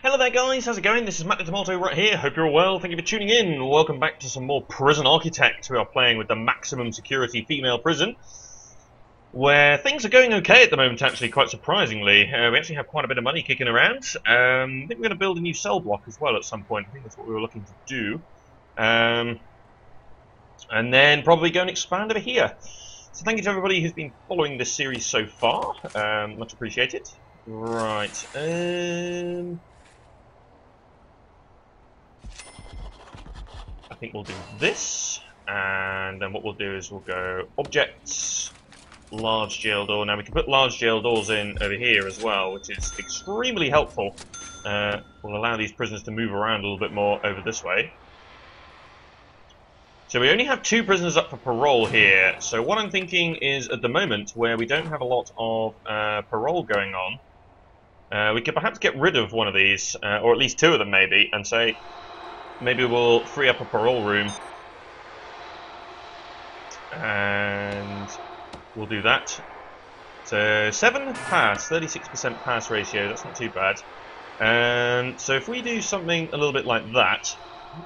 Hello there guys, how's it going? This is Matt the Tomato right here, hope you're all well, thank you for tuning in. Welcome back to some more Prison Architect. We are playing with the maximum security female prison, where things are going okay at the moment actually, quite surprisingly. We actually have quite a bit of money kicking around. I think we're going to build a new cell block as well at some point, I think that's what we were looking to do. And then probably go and expand over here. So thank you to everybody who's been following this series so far, much appreciated. Right, I think we'll do this, and then what we'll do is we'll go Objects, Large Jail Door. Now we can put large jail doors in over here as well, which is extremely helpful. Will allow these prisoners to move around a little bit more over this way. So we only have 2 prisoners up for parole here, so what I'm thinking is at the moment, where we don't have a lot of parole going on, we could perhaps get rid of one of these, or at least 2 of them maybe, and say, maybe we'll free up a parole room, and we'll do that. So 7 pass, 36% pass ratio, that's not too bad. So if we do something a little bit like that,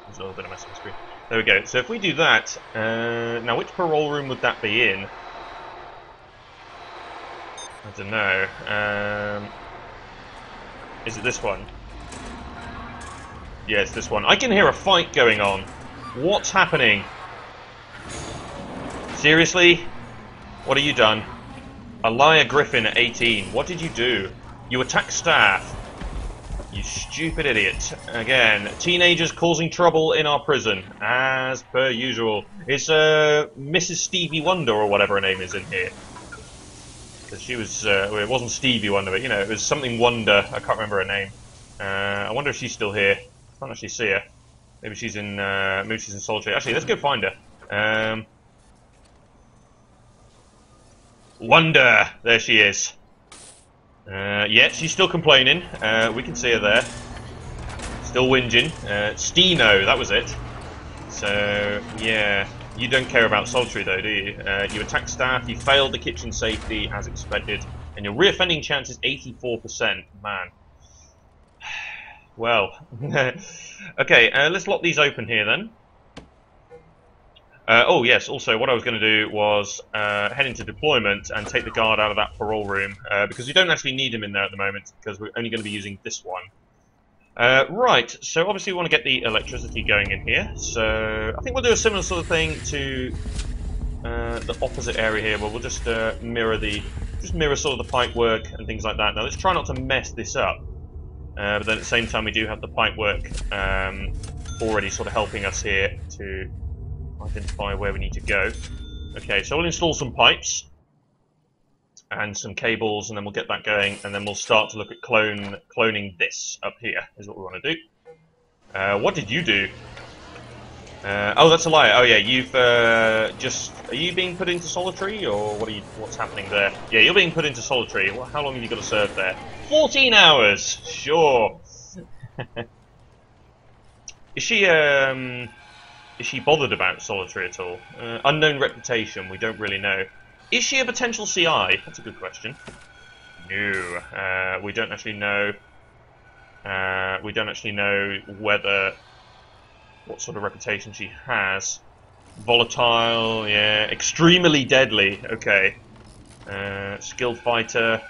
there's a little bit of mess on the screen. There we go. So if we do that, now which parole room would that be in? I don't know. Is it this one? Yeah, it's this one. I can hear a fight going on. What's happening? Seriously? What have you done? Aliyah Griffin at 18. What did you do? You attacked staff. You stupid idiot. Again, teenagers causing trouble in our prison, as per usual. It's Mrs. Stevie Wonder, or whatever her name is in here. Because she was, well, it wasn't Stevie Wonder, but you know, it was something Wonder. I can't remember her name. I wonder if she's still here. Can't actually see her. Maybe she's in Solitary. Actually, let's go find her. Wonder! There she is. Yeah, she's still complaining. We can see her there. Still whinging. Steno, that was it. So, yeah. You don't care about Solitary though, do you? You attack staff, you failed the kitchen safety as expected, and your reoffending chance is 84%. Man. Well, okay, let's lock these open here then. Oh yes, also what I was going to do was head into deployment and take the guard out of that parole room, because we don't actually need him in there at the moment, because we're only going to be using this one. Right, so obviously we want to get the electricity going in here, so I think we'll do a similar sort of thing to the opposite area here, where we'll just mirror sort of the pipe work and things like that. Now let's try not to mess this up. But then at the same time we do have the pipework already sort of helping us here to identify where we need to go. Okay, so we'll install some pipes and some cables, and then we'll get that going, and then we'll start to look at cloning this up here, is what we want to do. What did you do? Oh, that's a lie. Oh yeah, you've are you being put into solitary, or what's happening there? Yeah, you're being put into solitary. Well, how long have you got to serve there? 14 hours! Sure. Is she bothered about solitary at all? Unknown reputation, we don't really know. Is she a potential CI? That's a good question. No, we don't actually know. We don't actually know what sort of reputation she has. Volatile, yeah. Extremely deadly, okay. Skilled fighter.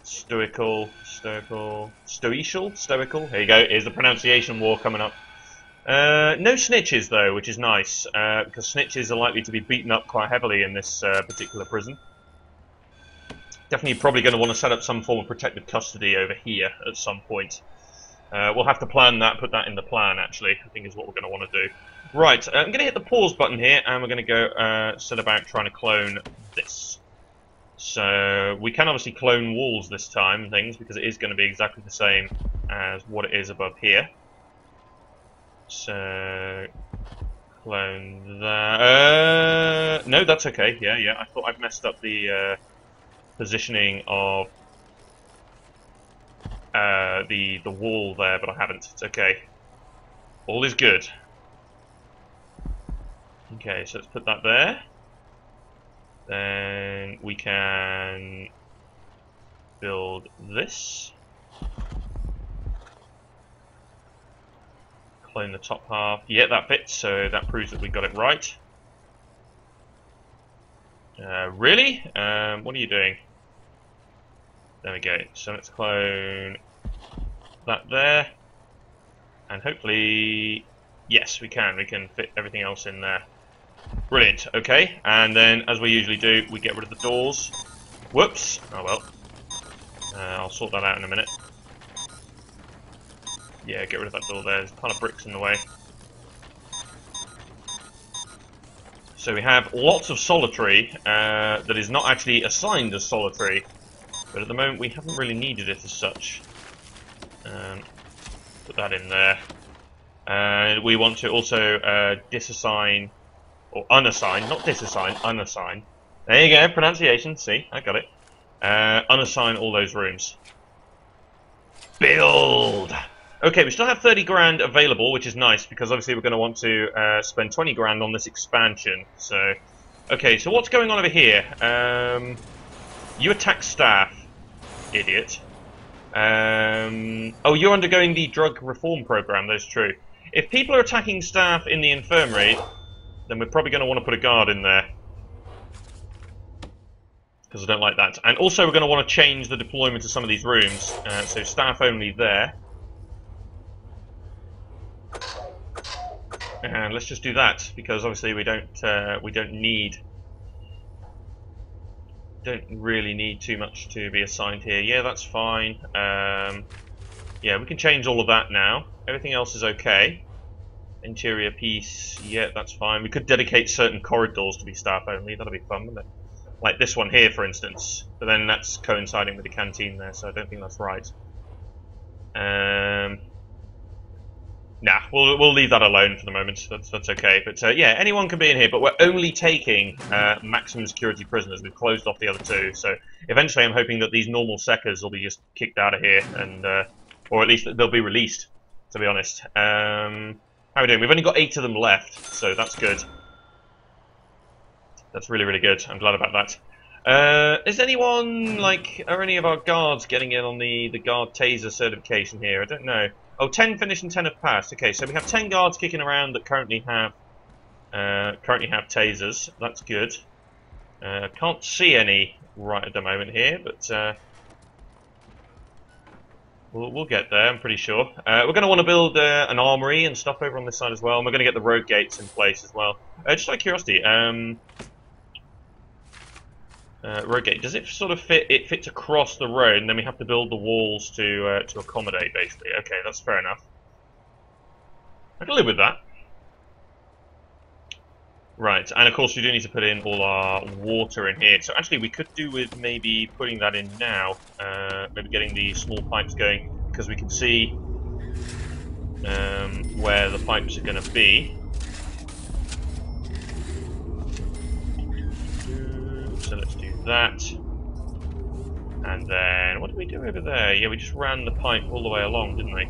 Stoical. Here you go, here's the pronunciation war coming up. No snitches though, which is nice, because snitches are likely to be beaten up quite heavily in this particular prison. Definitely probably going to want to set up some form of protective custody over here at some point. We'll have to plan that, put that in the plan actually, I think is what we're going to want to do. Right, I'm going to hit the pause button here, and we're going to go set about trying to clone this. So we can obviously clone walls this time and things, because it is going to be exactly the same as what it is above here. So clone that. No, that's okay. Yeah. I thought I'd messed up the positioning of the wall there, but I haven't. It's okay. All is good. Okay, so let's put that there. Then we can build this. clone the top half. Yeah, that fits, so that proves that we got it right. Really? What are you doing? There we go. So let's clone that there. And hopefully, yes, we can fit everything else in there. Brilliant, okay. And then, as we usually do, we get rid of the doors. Whoops. Oh well. I'll sort that out in a minute. Yeah, get rid of that door there. There's a pile of bricks in the way. So we have lots of solitary that is not actually assigned as solitary, but at the moment we haven't really needed it as such. Put that in there. And we want to also disassign, or unassign, not disassign, unassign. There you go, pronunciation, see, I got it. Unassign all those rooms. Build! Okay, we still have 30 grand available, which is nice, because obviously we're going to want to spend 20 grand on this expansion. So, okay, so what's going on over here? You attack staff, idiot. Oh, you're undergoing the drug reform program, that's true. If people are attacking staff in the infirmary, then we're probably going to want to put a guard in there. Because I don't like that. And also we're going to want to change the deployment of some of these rooms. So staff only there. And let's just do that, because obviously we don't really need too much to be assigned here. Yeah, that's fine. Yeah, we can change all of that now. Everything else is okay. Interior piece, yeah, that's fine. We could dedicate certain corridors to be staff only. That'll be fun, wouldn't it? Like this one here, for instance. But then that's coinciding with the canteen there, so I don't think that's right. Nah, we'll leave that alone for the moment. That's okay. But yeah, anyone can be in here, but we're only taking maximum security prisoners. We've closed off the other two, so eventually I'm hoping that these normal Sekkers will be just kicked out of here, and or at least they'll be released. To be honest, how are we doing? We've only got 8 of them left, so that's good. That's really, really good. I'm glad about that. Is anyone, like, are any of our guards getting in on the guard taser certification here? I don't know. Oh, 10 finished and 10 have passed. Okay, so we have 10 guards kicking around that currently have tasers. That's good. Can't see any right at the moment here, but we'll get there, I'm pretty sure. We're going to want to build an armory and stuff over on this side as well, and we're going to get the road gates in place as well. Just out of curiosity, road gate, does it sort of fit? It fits across the road, and then we have to build the walls to accommodate, basically. Okay, that's fair enough. I can live with that. Right, and of course we do need to put in all our water in here. So actually we could do with maybe putting that in now. Maybe getting the small pipes going, because we can see where the pipes are going to be. So let's do that. And then, what did we do over there? Yeah, we just ran the pipe all the way along, didn't we?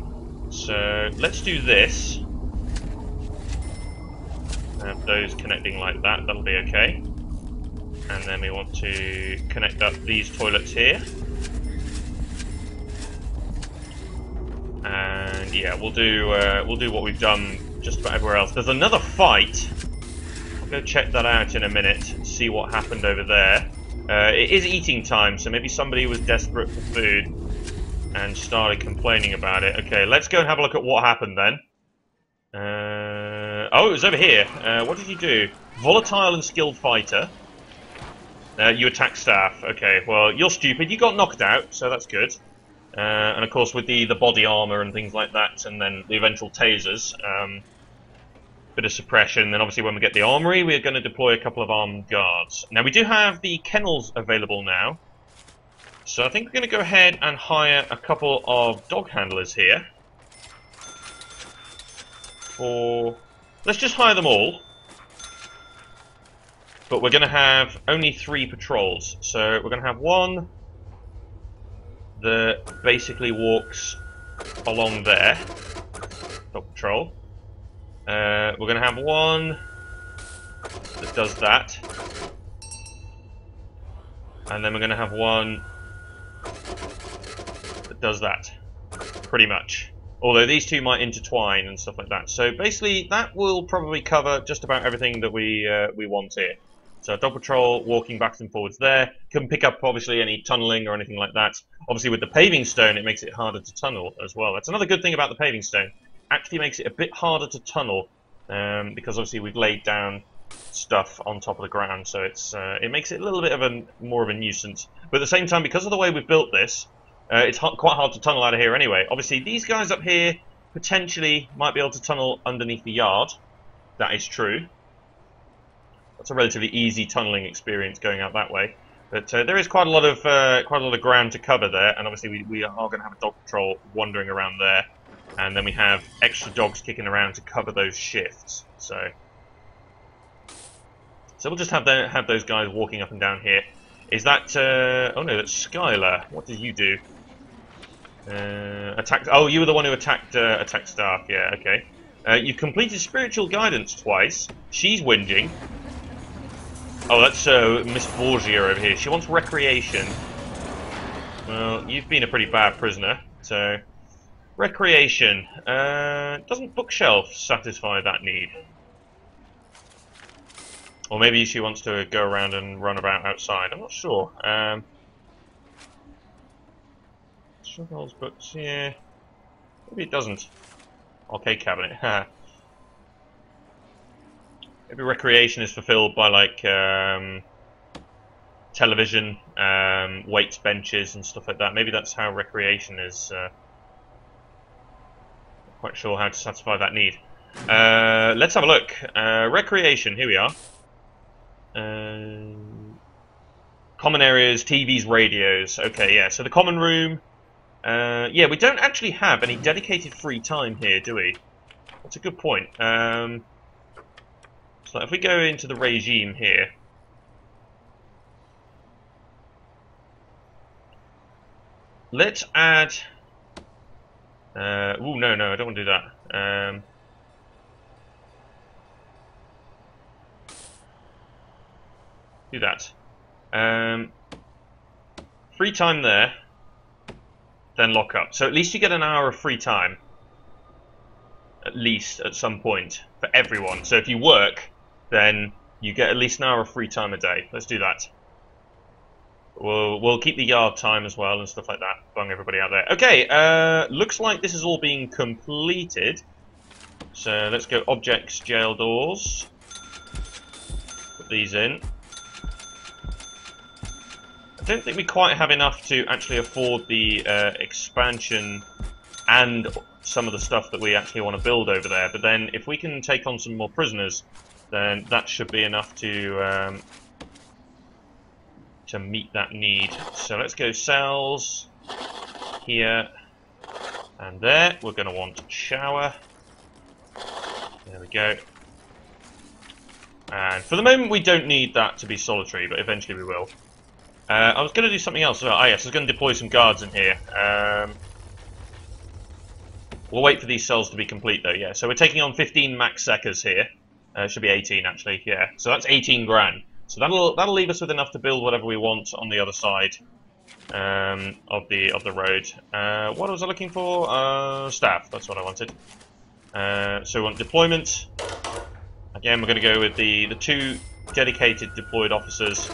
So let's do this. Have those connecting like that, that'll be okay. And then we want to connect up these toilets here. And yeah, we'll do what we've done just about everywhere else. There's another fight. I'll go check that out in a minute and see what happened over there. It is eating time, so maybe somebody was desperate for food and started complaining about it. Okay, let's go and have a look at what happened then. Oh, it was over here. What did you do? Volatile and skilled fighter. You attack staff. Okay, well, you're stupid. You got knocked out, so that's good. And of course, with the body armor and things like that, and then the eventual tasers, bit of suppression. Then obviously when we get the armory, we're going to deploy a couple of armed guards. Now, we do have the kennels available now. So I think we're going to go ahead and hire a couple of dog handlers here. Let's just hire them all. But we're going to have only 3 patrols. So we're going to have one that basically walks along there. Dog patrol. We're going to have one that does that. And then we're going to have one that does that. Pretty much. Although these two might intertwine and stuff like that. So basically, that will probably cover just about everything that we want here. So dog patrol, walking backwards and forwards there. Can pick up, obviously, any tunneling or anything like that. Obviously, with the paving stone, it makes it harder to tunnel as well. That's another good thing about the paving stone. Actually makes it a bit harder to tunnel, because obviously we've laid down stuff on top of the ground, so it makes it a little bit of more of a nuisance. But at the same time, because of the way we've built this, it's quite hard to tunnel out of here anyway. Obviously, these guys up here potentially might be able to tunnel underneath the yard. That is true. That's a relatively easy tunneling experience going out that way. But there is quite a lot of ground to cover there, and obviously we are going to have a dog patrol wandering around there, and then we have extra dogs kicking around to cover those shifts. So we'll just have those guys walking up and down here. Is that? Oh no, that's Skylar. What did you do? Attack. Oh, you were the one who attacked Stark. Yeah, okay. You completed spiritual guidance twice. She's whinging. Oh, that's Miss Borgia over here. She wants recreation. Well, you've been a pretty bad prisoner, so recreation. Doesn't bookshelf satisfy that need? Or maybe she wants to go around and run about outside. I'm not sure. Struggles books, yeah. Maybe it doesn't. Arcade cabinet. Maybe recreation is fulfilled by like television, weights, benches, and stuff like that. Maybe that's how recreation is. Not quite sure how to satisfy that need. Let's have a look. Recreation. Here we are. Common areas, TVs, radios. Okay, yeah. So the common room. Yeah, we don't actually have any dedicated free time here, do we? That's a good point. So if we go into the regime here, let's add. Oh no, I don't want to do that. Do that. Free time there, then lock up. So at least you get an hour of free time, at least at some point for everyone. So if you work, then you get at least an hour of free time a day. Let's do that. We'll keep the yard time as well and stuff like that. Bung everybody out there. Okay, looks like this is all being completed. So let's go objects, jail doors. Put these in. I don't think we quite have enough to actually afford the expansion and some of the stuff that we actually want to build over there. But then if we can take on some more prisoners, then that should be enough to meet that need. So let's go cells here and there. We're going to want shower. There we go. And for the moment we don't need that to be solitary, but eventually we will. I was going to do something else. Oh yes, I was going to deploy some guards in here. We'll wait for these cells to be complete though, yeah. So we're taking on 15 max seekers here. Should be 18 actually, yeah. So that's 18 grand. So that'll leave us with enough to build whatever we want on the other side of the road. What was I looking for? Staff. That's what I wanted. So we want deployment. Again, we're going to go with the 2 dedicated deployed officers,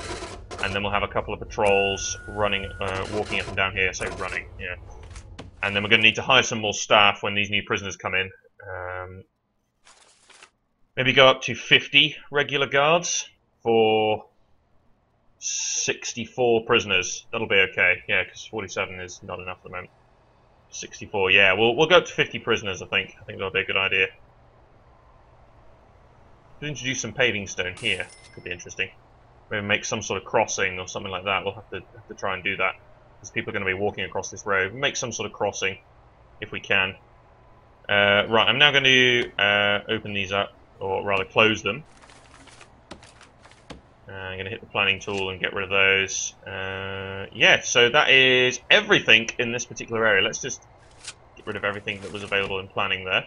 and then we'll have a couple of patrols running, walking up and down here. So running, yeah. And then we're going to need to hire some more staff when these new prisoners come in. Maybe go up to 50 regular guards for 64 prisoners. That'll be okay. Yeah, because 47 is not enough at the moment. 64, yeah. We'll go up to 50 prisoners, I think. I think that'll be a good idea. We'll introduce some paving stone here. Could be interesting. Maybe make some sort of crossing or something like that. We'll have to try and do that, because people are going to be walking across this road. Make some sort of crossing if we can. Right, I'm now going to open these up, or rather close them. I'm going to hit the planning tool and get rid of those. Yeah, so that is everything in this particular area. Let's just get rid of everything that was available in planning there.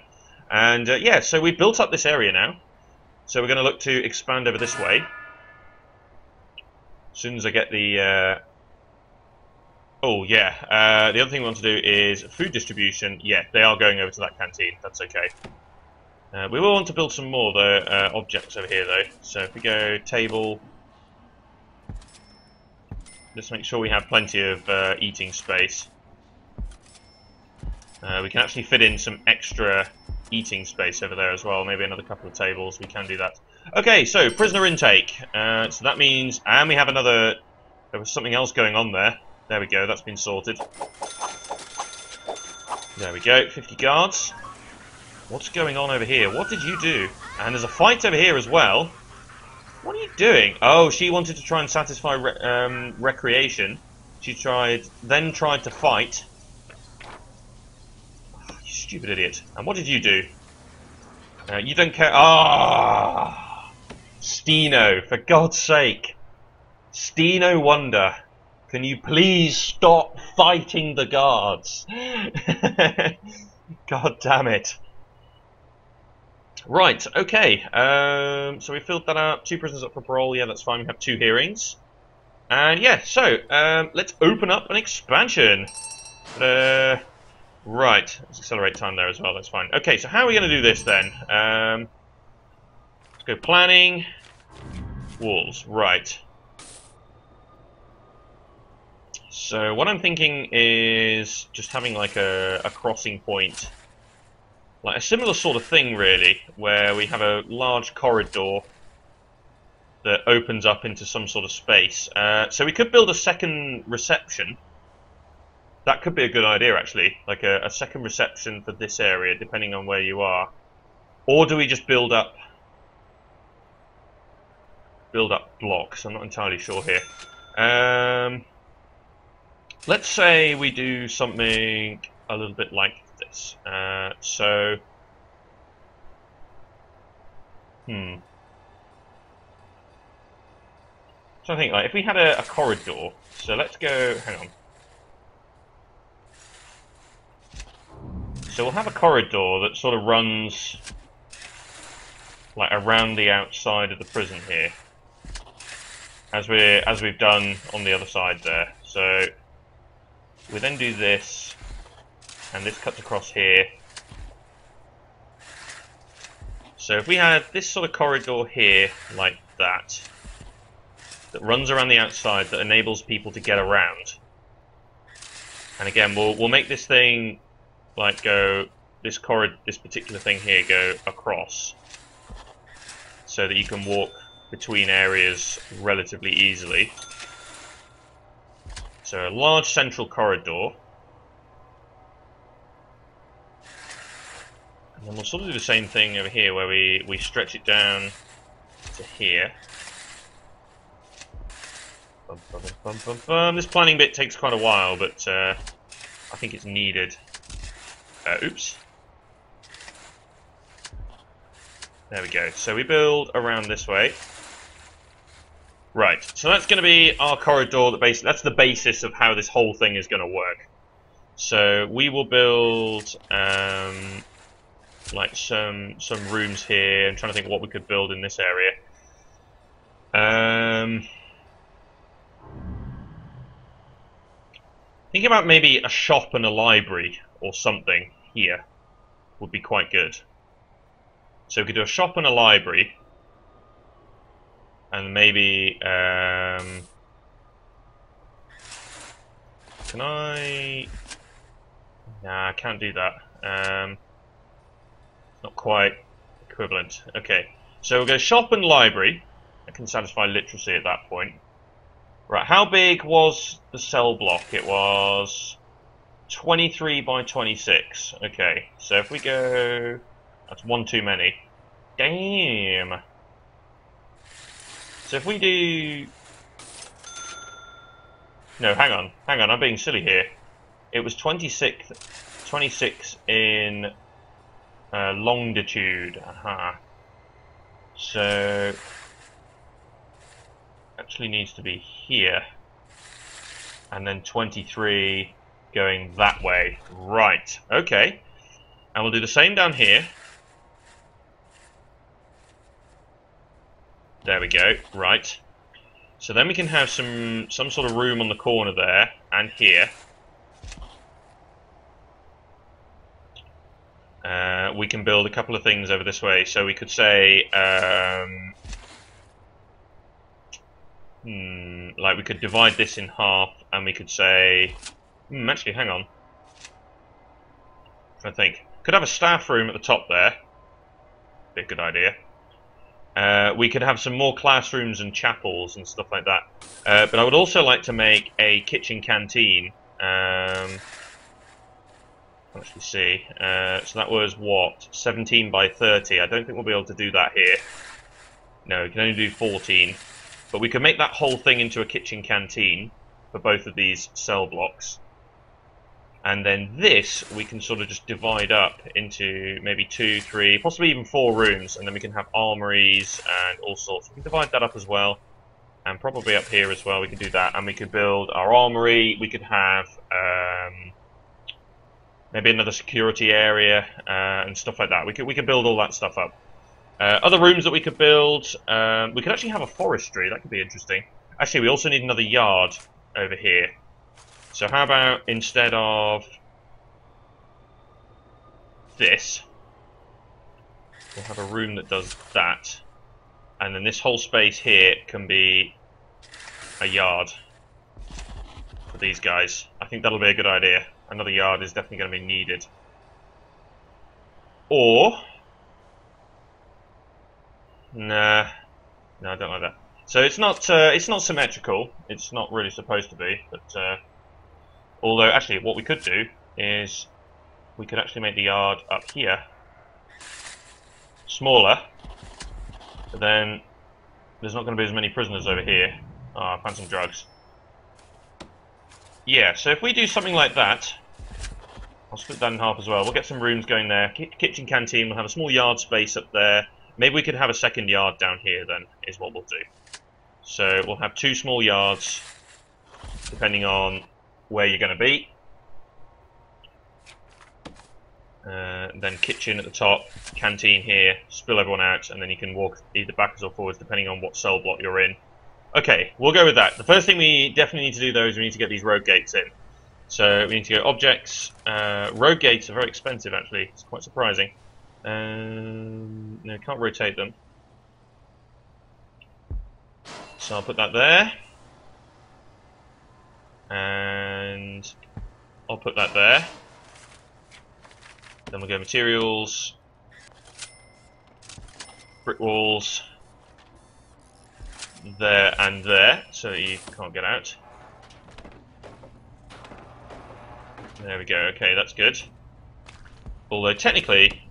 And yeah, so we built up this area now. So we're going to look to expand over this way. As soon as I get the Oh, yeah. The other thing we want to do is food distribution. Yeah, they are going over to that canteen. That's okay. We will want to build some more objects over here, though. So if we go table, just make sure we have plenty of eating space. We can actually fit in some extra eating space over there as well. Maybe another couple of tables. We can do that. Okay, so prisoner intake. So that means, and we have another. There was something else going on there. There we go. That's been sorted. There we go. 50 guards. What's going on over here? What did you do? And there's a fight over here as well. What are you doing? Oh, she wanted to try and satisfy recreation. She then tried to fight. Oh, you stupid idiot. And what did you do? You don't care. Ah, Steno, for God's sake. Steno Wonder, can you please stop fighting the guards? God damn it. Right, okay. So we filled that up. 2 prisoners up for parole. Yeah, that's fine. We have 2 hearings. And yeah, so let's open up an expansion. Right, let's accelerate time there as well. That's fine. Okay, so how are we going to do this then? Let's go planning. Walls. Right. So what I'm thinking is just having like a crossing point. Like a similar sort of thing, really, where we have a large corridor that opens up into some sort of space. So we could build a second reception. That could be a good idea, actually. Like a second reception for this area, depending on where you are. Or do we just build up blocks? I'm not entirely sure here. Let's say we do something a little bit like this. So I think, like, if we had a corridor, so let's go, hang on. So we'll have a corridor that sort of runs like around the outside of the prison here, as we've done on the other side there. So we then do this, and this cuts across here. So if we had this sort of corridor here, like that runs around the outside, that enables people to get around. And again, we'll make this thing like go this particular thing here go across, so that you can walk between areas relatively easily. So a large central corridor. And then we'll sort of do the same thing over here, where we stretch it down to here. Bum, bum, bum, bum, bum. This planning bit takes quite a while, but I think it's needed. Oops. There we go. So we build around this way. Right. So that's going to be our corridor. That's the basis of how this whole thing is going to work. So we will build like some rooms here. I'm trying to think what we could build in this area. Think about maybe a shop and a library or something here would be quite good. So we could do a shop and a library, and maybe can I? Nah, I can't do that. Not quite equivalent. Okay, so we'll go shop and library. I can satisfy literacy at that point. Right, how big was the cell block? It was 23 by 26. Okay, so if we go... That's one too many. Damn! So if we do... No, hang on, I'm being silly here. It was 26 in longitude. Aha. So... actually needs to be here, and then 23 going that way. Right, okay. And we'll do the same down here. There we go, right. So then we can have some sort of room on the corner there and here. We can build a couple of things over this way. So we could say, like we could divide this in half, and we could say, actually, hang on. I think could have a staff room at the top there. Be a good idea. We could have some more classrooms and chapels and stuff like that. But I would also like to make a kitchen canteen. Let's actually see. So that was what, 17 by 30. I don't think we'll be able to do that here. No, we can only do 14. But we could make that whole thing into a kitchen canteen for both of these cell blocks. And then this, we can sort of just divide up into maybe 2, 3, possibly even 4 rooms. And then we can have armories and all sorts. We can divide that up as well. And probably up here as well, we could do that. And we could build our armory. We could have maybe another security area and stuff like that. We could build all that stuff up. Other rooms that we could build, we could actually have a forestry. That could be interesting. Actually, we also need another yard over here. So how about instead of this, we'll have a room that does that, and then this whole space here can be a yard for these guys. I think that'll be a good idea. Another yard is definitely going to be needed. Or no, I don't like that. So it's not symmetrical. It's not really supposed to be. But although actually, what we could do is we could actually make the yard up here smaller. But then there's not going to be as many prisoners over here. Oh, I found some drugs. Yeah. So if we do something like that, I'll split that in half as well. We'll get some rooms going there. Kitchen canteen. We'll have a small yard space up there. Maybe we could have a second yard down here then, is what we'll do. So we'll have 2 small yards, depending on where you're going to be. Then kitchen at the top, canteen here, spill everyone out, and then you can walk either backwards or forwards, depending on what cell block you're in. Okay, we'll go with that. The first thing we definitely need to do, though, is we need to get these road gates in. So we need to go objects. Road gates are very expensive, actually. It's quite surprising. No, can't rotate them. So I'll put that there. And I'll put that there. Then we'll go materials. Brick walls. There and there, so that you can't get out. There we go, okay, that's good. Although technically,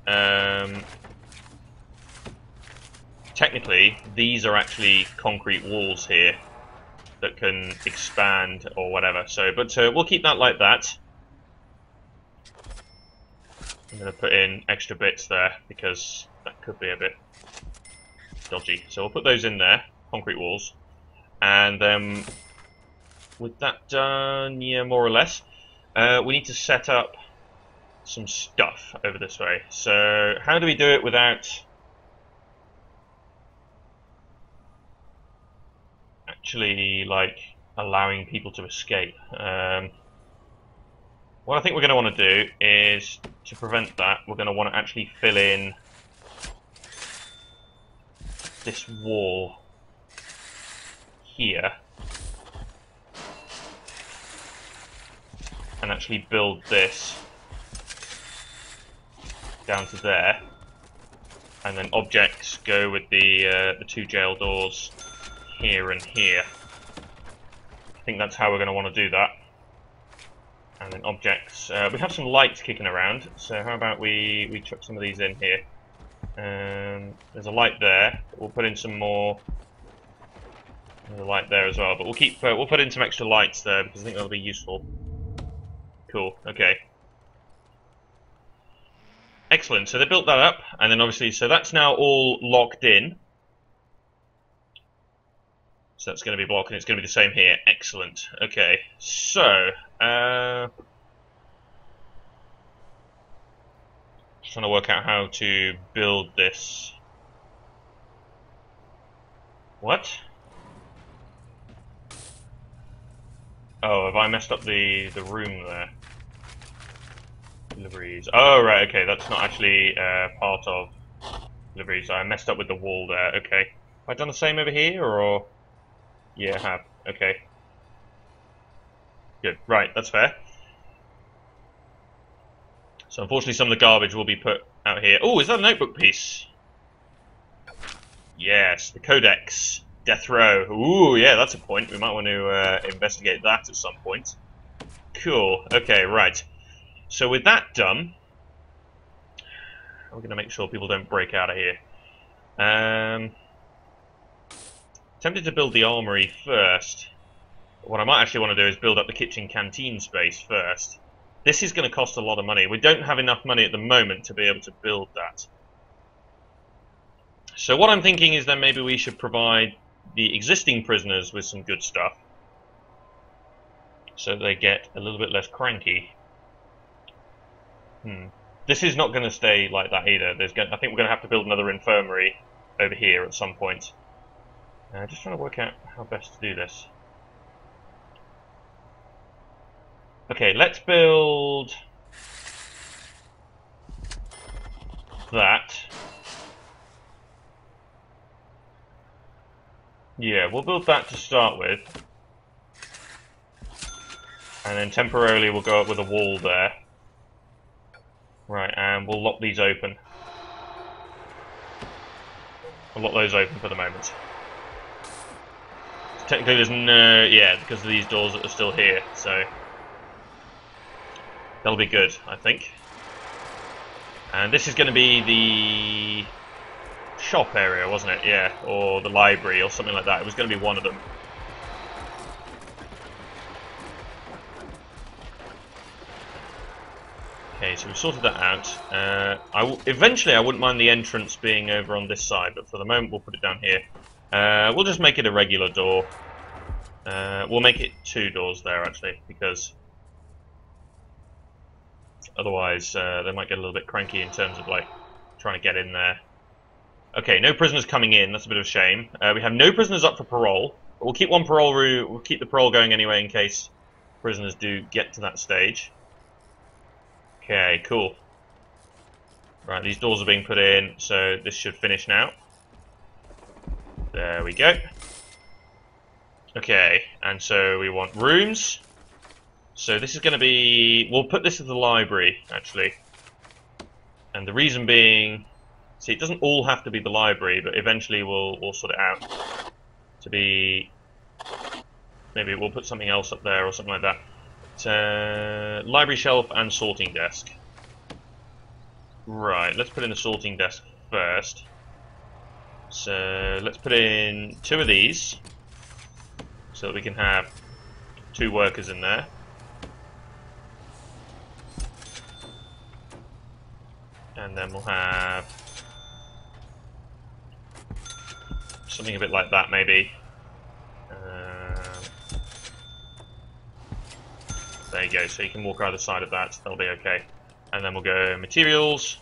these are actually concrete walls here that can expand or whatever. So, but we'll keep that like that. I'm going to put in extra bits there because that could be a bit dodgy. So we'll put those in there, concrete walls, and then with that done, yeah, more or less, we need to set up some stuff over this way. So how do we do it without actually like allowing people to escape? What I think we're going to want to do is, to prevent that, we're going to want to actually fill in this wall here and actually build this down to there, and then objects go with the 2 jail doors here and here. I think that's how we're going to want to do that. And then objects, we have some lights kicking around, so how about we chuck some of these in here. There's a light there, we'll put in some more. There's a light there as well, but we'll put in some extra lights there because I think that'll be useful. Cool, okay. Excellent, so they built that up, and then obviously, so that's now all locked in. So that's going to be blocked, and it's going to be the same here. Excellent, okay. So, just trying to work out how to build this. What? Oh, have I messed up the room there? Deliveries. Oh, right, okay, that's not actually part of deliveries. I messed up with the wall there, okay. Have I done the same over here, or...? Yeah, I have. Okay. Good. Right, that's fair. So unfortunately some of the garbage will be put out here. Oh, is that a notebook piece? Yes, the Codex. Death Row. Ooh, yeah, that's a point. We might want to investigate that at some point. Cool. Okay, right. So with that done, we're going to make sure people don't break out of here. Tempted to build the armory first. What I might actually want to do is build up the kitchen canteen space first. This is going to cost a lot of money. We don't have enough money at the moment to be able to build that. So what I'm thinking is then maybe we should provide the existing prisoners with some good stuff, so they get a little bit less cranky. This is not going to stay like that either. I think we're going to have to build another infirmary over here at some point. Just trying to work out how best to do this. Okay, let's build that. Yeah, we'll build that to start with. And then temporarily we'll go up with a wall there. Right, and we'll lock these open. We'll lock those open for the moment. Technically there's no... yeah, because of these doors that are still here, so... that'll be good, I think. And this is going to be the... shop area, wasn't it? Yeah, or the library or something like that. It was going to be one of them. Okay, so we've sorted that out. Eventually I wouldn't mind the entrance being over on this side, but for the moment we'll put it down here. We'll just make it a regular door. We'll make it 2 doors there, actually, because otherwise they might get a little bit cranky in terms of, like, trying to get in there. Okay, no prisoners coming in. That's a bit of a shame. We have no prisoners up for parole. But we'll keep one parole route. We'll keep the parole going anyway in case prisoners do get to that stage. Okay, cool. Right, these doors are being put in, so this should finish now. There we go. Okay, and so we want rooms. So this is going to be... we'll put this as the library, actually. And the reason being... see, it doesn't all have to be the library, but eventually we'll sort it out to be... maybe we'll put something else up there or something like that. Library shelf and sorting desk. Right, let's put in the sorting desk first. So let's put in 2 of these, so that we can have 2 workers in there. And then we'll have something a bit like that, maybe. There you go, so you can walk either side of that, that'll be okay. And then we'll go materials.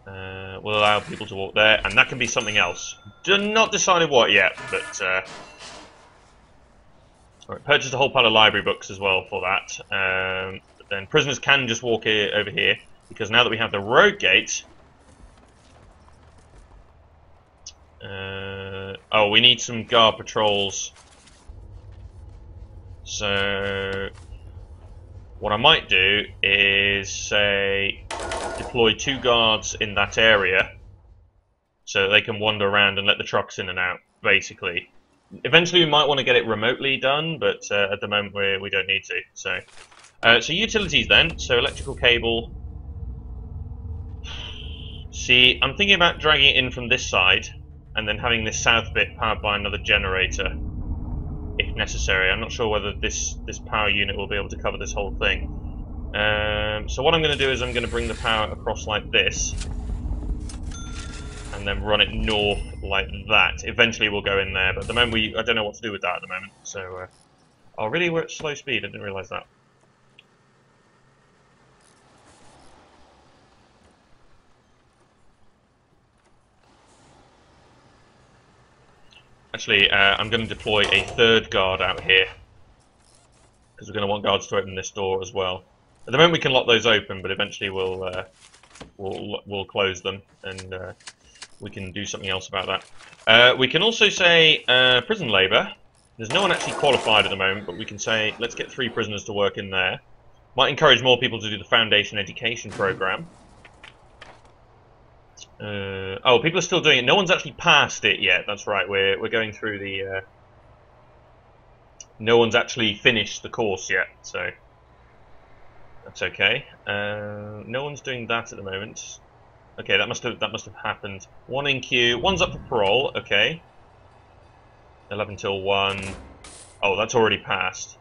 We'll allow people to walk there, and that can be something else. Not decided what yet, but... right, purchased a whole pile of library books as well for that. Then prisoners can just walk over here, because now that we have the road gate... oh, we need some guard patrols. So... what I might do is, say, deploy 2 guards in that area so that they can wander around and let the trucks in and out, basically. Eventually we might want to get it remotely done, but at the moment we don't need to. So utilities then, so electrical cable. See, I'm thinking about dragging it in from this side and then having this south bit powered by another generator, if necessary. I'm not sure whether this power unit will be able to cover this whole thing. So what I'm going to do is I'm going to bring the power across like this, and then run it north like that. Eventually we'll go in there, but at the moment I don't know what to do with that at the moment. So, oh really, we're at slow speed, I didn't realise that. Actually, I'm going to deploy a 3rd guard out here. we're going to want guards to open this door as well. At the moment we can lock those open, but eventually we'll close them, and we can do something else about that. We can also say prison labour. There's no one actually qualified at the moment, but we can say let's get 3 prisoners to work in there. Might encourage more people to do the foundation education program. Oh, people are still doing it. No one's actually passed it yet. That's right. We're going through the. No one's actually finished the course yet, so that's okay. No one's doing that at the moment. Okay, that must have happened. 1 in queue. 1's up for parole. Okay. 11 till 1. Oh, that's already passed.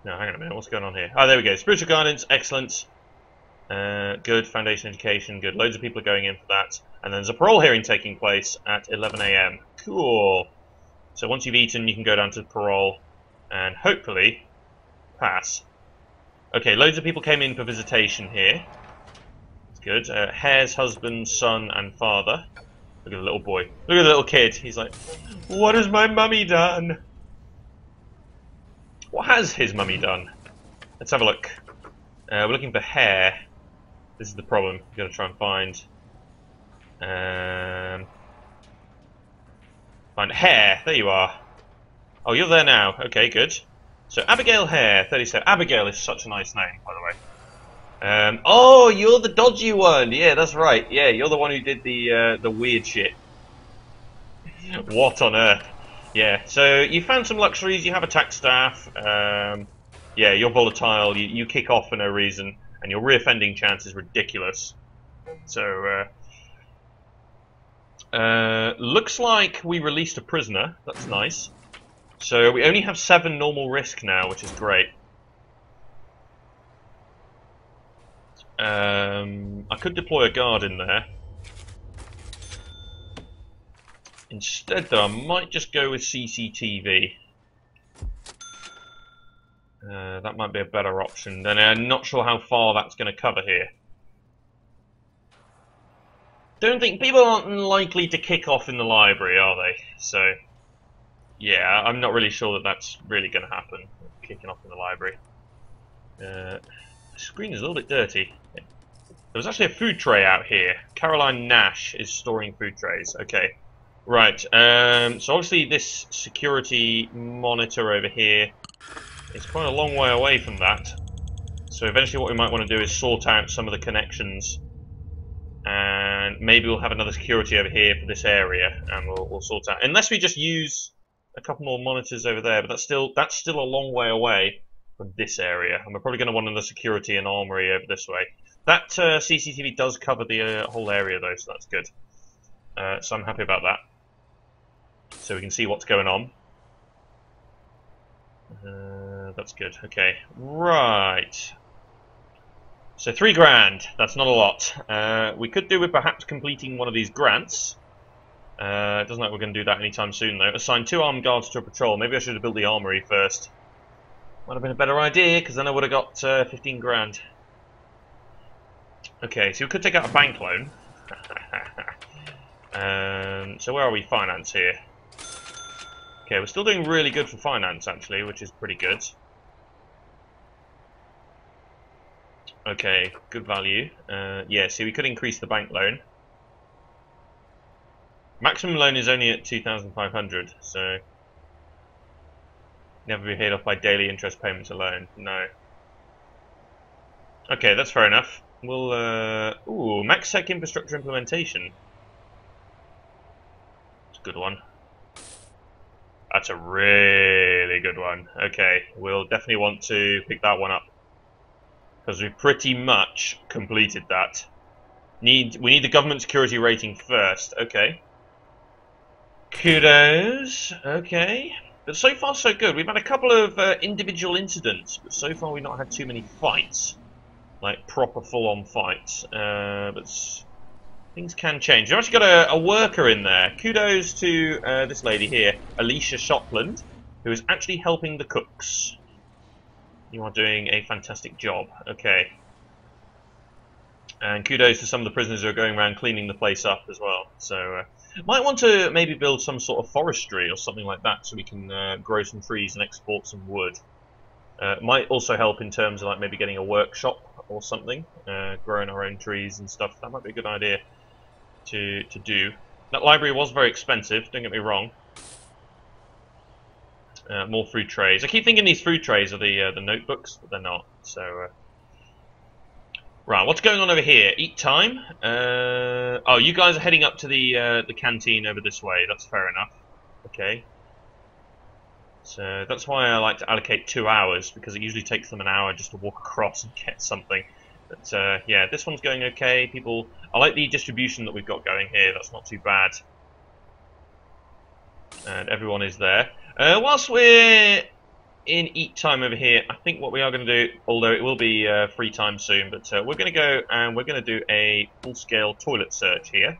No, hang on a minute. What's going on here? Oh, there we go. Spiritual guidance, excellent. Good. Foundation education, good. Loads of people are going in for that. And then there's a parole hearing taking place at 11 AM. Cool. So once you've eaten, you can go down to parole and hopefully pass. Okay, loads of people came in for visitation here. That's good. Hare's husband, son, and father. Look at the little boy. Look at the little kid. He's like, what has my mummy done? What has his mummy done? Let's have a look. We're looking for Hare. This is the problem. We've got to try and find Hare. There you are. Oh, you're there now. Okay, good. So Abigail Hare, 37. Abigail is such a nice name, by the way. Oh, you're the dodgy one. Yeah, that's right. Yeah, you're the one who did the weird shit. What on earth? Yeah. So you found some luxuries. You have attack staff. Yeah, you're volatile. You kick off for no reason, and your reoffending chance is ridiculous. So. Looks like we released a prisoner. That's nice. So we only have 7 normal risk now, which is great. I could deploy a guard in there. Instead, though, I might just go with CCTV. That might be a better option. Then I'm not sure how far that's going to cover here. Don't think people aren't likely to kick off in the library, are they? So, yeah, I'm not really sure that that's really going to happen. Kicking off in the library. The screen is a little bit dirty. There was actually a food tray out here. Caroline Nash is storing food trays. Okay, right. So obviously this security monitor over here is quite a long way away from that. So eventually, what we might want to do is sort out some of the connections. And maybe we'll have another security over here for this area, and we'll sort out. Unless we just use a couple more monitors over there, but that's still a long way away from this area, and we're probably going to want another security and armory over this way. That CCTV does cover the whole area though, so that's good. So I'm happy about that. So we can see what's going on. That's good. Okay, right. So 3 grand, that's not a lot. We could do with perhaps completing one of these grants. It doesn't look like we're going to do that anytime soon though. Assign 2 armed guards to a patrol. Maybe I should have built the armory first. Might have been a better idea, because then I would have got 15 grand. Okay, so we could take out a bank loan. So where are we? Finance here. Okay, we're still doing really good for finance actually, which is pretty good. Okay, good value. Yeah, see, we could increase the bank loan. Maximum loan is only at 2,500, so never be paid off by daily interest payments alone. No. Okay, that's fair enough. We'll ooh, max tech infrastructure implementation. It's a good one. That's a really good one. Okay, we'll definitely want to pick that one up, because we pretty much completed that. We need the government security rating first. Okay. Kudos. Okay. But so far so good. We've had a couple of individual incidents, but so far we've not had too many fights. Like proper full-on fights. But things can change. We've actually got a worker in there. Kudos to this lady here, Alicia Shopland, who is actually helping the cooks. You are doing a fantastic job. Okay. And kudos to some of the prisoners who are going around cleaning the place up as well. So Might want to maybe build some sort of forestry or something like that, so we can grow some trees and export some wood. Might also help in terms of like maybe getting a workshop or something, growing our own trees and stuff. That might be a good idea to do. That library was very expensive, don't get me wrong. More food trays. I keep thinking these food trays are the notebooks, but they're not. So, right, what's going on over here? Eat time. Oh, you guys are heading up to the canteen over this way. That's fair enough. Okay. So that's why I like to allocate 2 hours, because it usually takes them an hour just to walk across and get something. But yeah, this one's going okay. People, I like the distribution that we've got going here. That's not too bad. And everyone is there. Whilst we're in eat time over here, I think what we are going to do, although it will be free time soon, but we're going to go and we're going to do a full-scale toilet search here,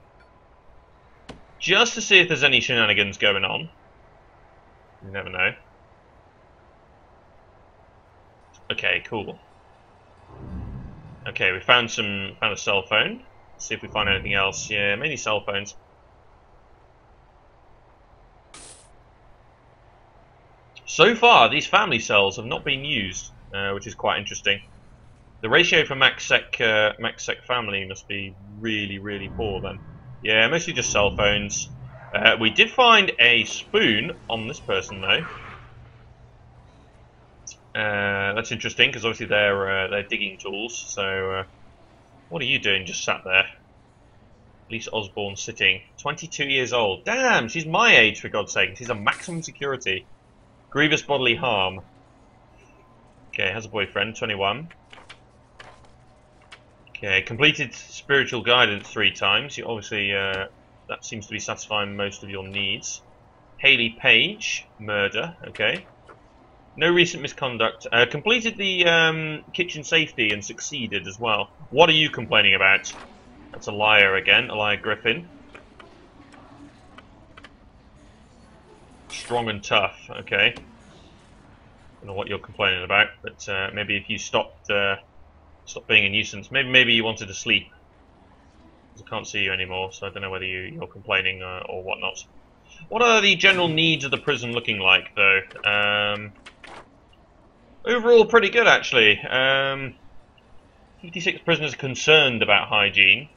just to see if there's any shenanigans going on. You never know. Okay, cool. Okay, we found a cell phone. Let's see if we find anything else. Yeah, mainly cell phones. So far, these family cells have not been used, which is quite interesting. The ratio for MaxSec family must be really, really poor then. Yeah, mostly just cell phones. We did find a spoon on this person though. That's interesting because obviously they're digging tools. So, what are you doing? Just sat there. Lisa Osborne sitting, 22 years old. Damn, she's my age for God's sake. She's a maximum security. Grievous bodily harm. Okay, has a boyfriend, 21. Okay, completed spiritual guidance 3 times. You obviously, that seems to be satisfying most of your needs. Haley Page, murder, okay. No recent misconduct. Completed the kitchen safety and succeeded as well. What are you complaining about? That's a liar again, a liar Griffin. Strong and tough, okay. Don't know what you're complaining about, but maybe if you stopped being a nuisance. Maybe you wanted to sleep. I can't see you anymore, so I don't know whether you're complaining or whatnot. What are the general needs of the prison looking like, though? Overall, pretty good, actually. 56 prisoners concerned about hygiene.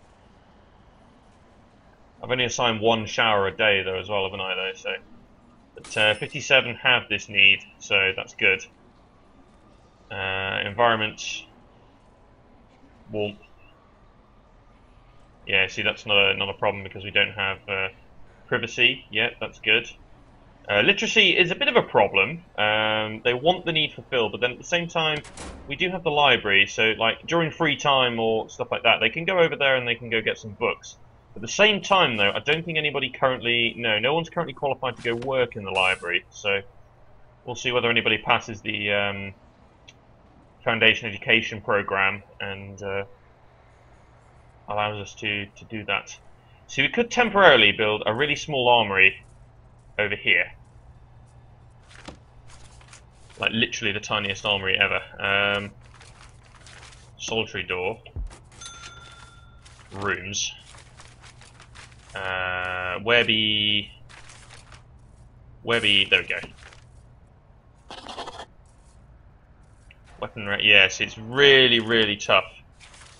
I've only assigned 1 shower a day, though, as well, haven't I, though? So, but 57 have this need, so that's good. Environment, warmth. Yeah, see, that's not a problem because we don't have privacy yet. That's good. Literacy is a bit of a problem. They want the need fulfilled, but then at the same time, we do have the library. So, like during free time or stuff like that, they can go over there and they can go get some books. At the same time, though, I don't think anybody currently, no one's currently qualified to go work in the library. So, we'll see whether anybody passes the Foundation Education program and allows us to do that. So we could temporarily build a really small armory over here. Like literally the tiniest armory ever. Solitary door. Rooms. Webby, there we go. Weapon rack, yes, it's really, really tough.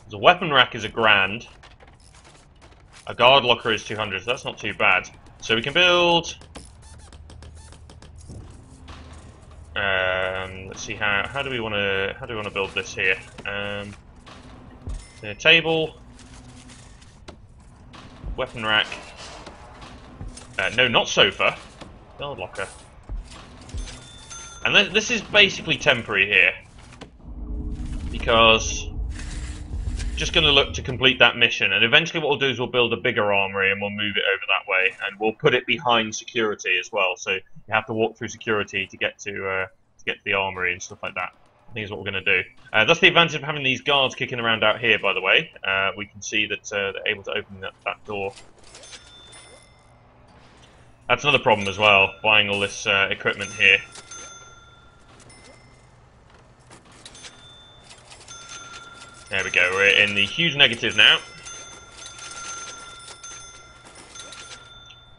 The weapon rack is $1,000. A guard locker is 200, so that's not too bad. So we can build. Let's see how do we want to build this here? The table, weapon rack. No, not sofa. Guard locker. And this is basically temporary here, because just going to look to complete that mission, and eventually what we'll do is we'll build a bigger armory and we'll move it over that way, and we'll put it behind security as well. So you have to walk through security to get to the armory and stuff like that. I think is what we're going to do. That's the advantage of having these guards kicking around out here. By the way, we can see that they're able to open that door. That's another problem as well, buying all this equipment here. There we go, we're in the huge negative now.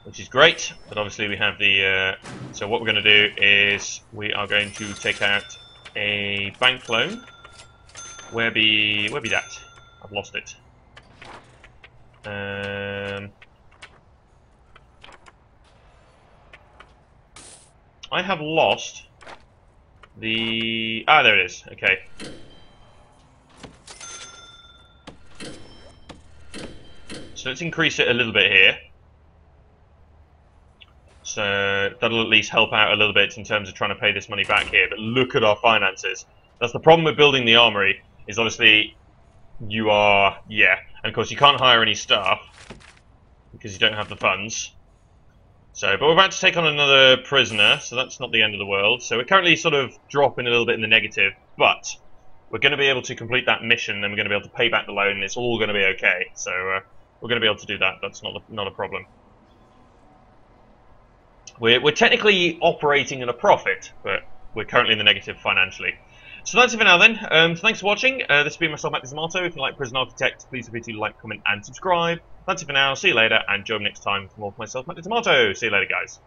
which is great. But obviously we have the... so what we're going to do is we are going to take out a bank loan. Where be that? I've lost it. I have lost the... Ah, there it is. Okay. So let's increase it a little bit here. So that'll at least help out a little bit in terms of trying to pay this money back here. But look at our finances. That's the problem with building the armory, is obviously you are... Yeah. And of course you can't hire any staff because you don't have the funds. So, but we're about to take on another prisoner, so that's not the end of the world. So we're currently sort of dropping a little bit in the negative, but we're going to be able to complete that mission, and we're going to be able to pay back the loan, and it's all going to be okay. So we're going to be able to do that. That's not a problem. We're technically operating in a profit, but we're currently in the negative financially. So that's it for now then. Thanks for watching. This has been myself, Matt Tomato. If you like Prison Architect, please feel free to like, comment, and subscribe. That's it for now. See you later, and join me next time for more of myself, Matt Tomato. See you later, guys.